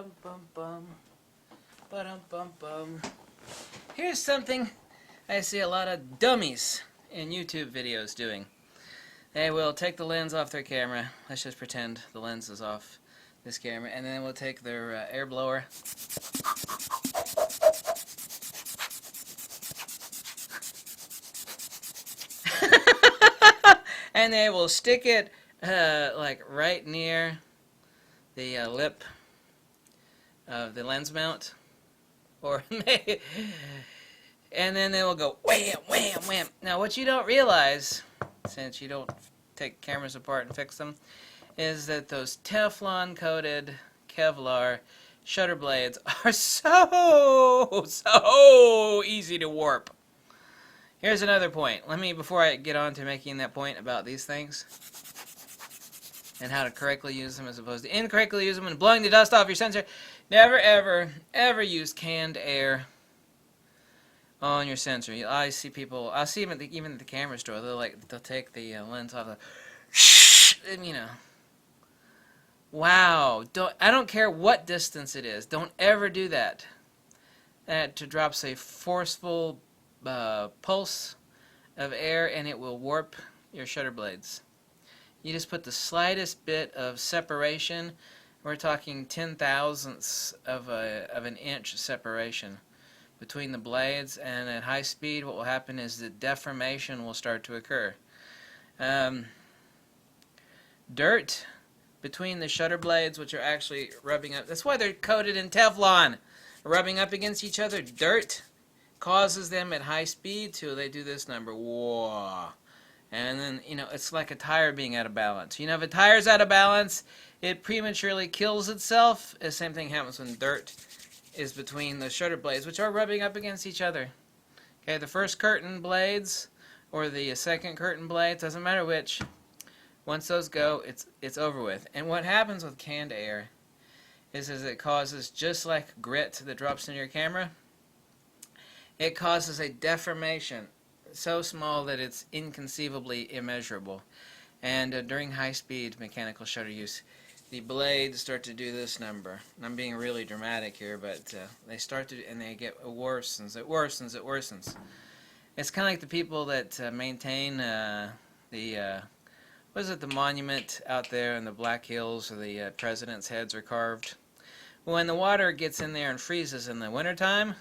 Ba-dum-bum-bum. Ba-dum-bum-bum. Here's something I see a lot of dummies in YouTube videos doing. They will take the lens off their camera. Let's just pretend the lens is off this camera. And then we'll take their air blower. And they will stick it like right near the lip of the lens mount. Or and then they will go wham, wham, wham. Now what you don't realize, since you don't take cameras apart and fix them, is that those Teflon coated Kevlar shutter blades are so easy to warp. Here's another point. Before I get on to making that point about these things and how to correctly use them as opposed to incorrectly use them and blowing the dust off your sensor, never ever use canned air on your sensor. I see people, I'll see them even at the camera store, they'll take the lens off, and you know, wow, I don't care what distance it is, don't ever do that. That drops a forceful pulse of air and it will warp your shutter blades. You just put the slightest bit of separation, we're talking 10,000ths of an inch separation between the blades, and at high speed what will happen is that deformation will start to occur. Dirt between the shutter blades, which are actually rubbing up, that's why they're coated in Teflon, rubbing up against each other. Dirt causes them at high speed to, they do this number, whoa, and then, you know, it's like a tire being out of balance. You know, if a tire's out of balance, it prematurely kills itself. The same thing happens when dirt is between the shutter blades, which are rubbing up against each other. Okay, the first curtain blades or the second curtain blades, doesn't matter which, once those go, it's over with. And what happens with canned air is it causes, just like grit that drops in your camera, it causes a deformation so small that it's inconceivably immeasurable. And during high-speed mechanical shutter use, the blades start to do this number. And I'm being really dramatic here, but they start to, and they get worsens. It worsens. It worsens. It's kind of like the people that maintain the what is it? The monument out there in the Black Hills where the presidents' heads are carved. When the water gets in there and freezes in the wintertime,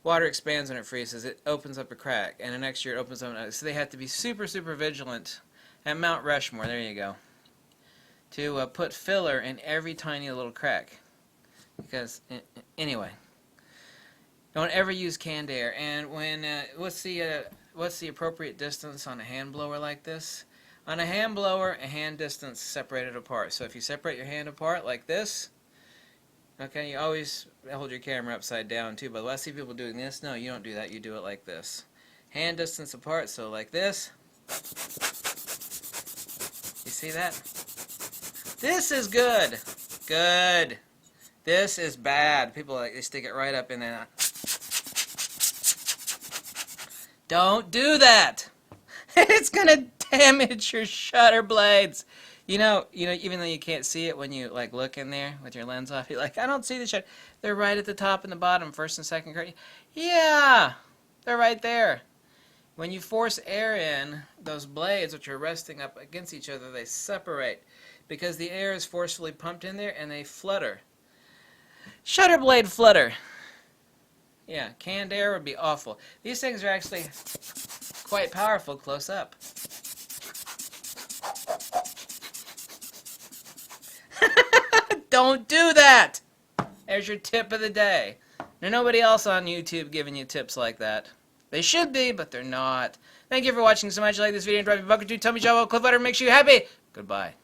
water expands when it freezes. It opens up a crack, and the next year it opens up. So they have to be super vigilant. At Mount Rushmore, there you go, to put filler in every tiny little crack. Because, anyway, don't ever use canned air. And when, what's the appropriate distance on a hand blower like this? On a hand blower, a hand distance separated apart. So if you separate your hand apart like this, okay, you always hold your camera upside down too, but I see people doing this. No, you don't do that. You do it like this. Hand distance apart, so like this. You see that? This is good. Good. This is bad. People they stick it right up in there. Don't do that. It's gonna damage your shutter blades. You know, even though you can't see it when you like look in there with your lens off, you're like, I don't see the shutter. They're right at the top and the bottom, first and second curtain. Yeah, they're right there. When you force air in, those blades, which are resting up against each other, they separate because the air is forcefully pumped in there and they flutter. Shutter blade flutter. Yeah, canned air would be awful. These things are actually quite powerful close up. Don't do that! There's your tip of the day. There's nobody else on YouTube giving you tips like that. They should be, but they're not. Thank you for watching so much. If you like this video and drive a buck or two, tell me, Java, clip letter, makes you happy. Goodbye.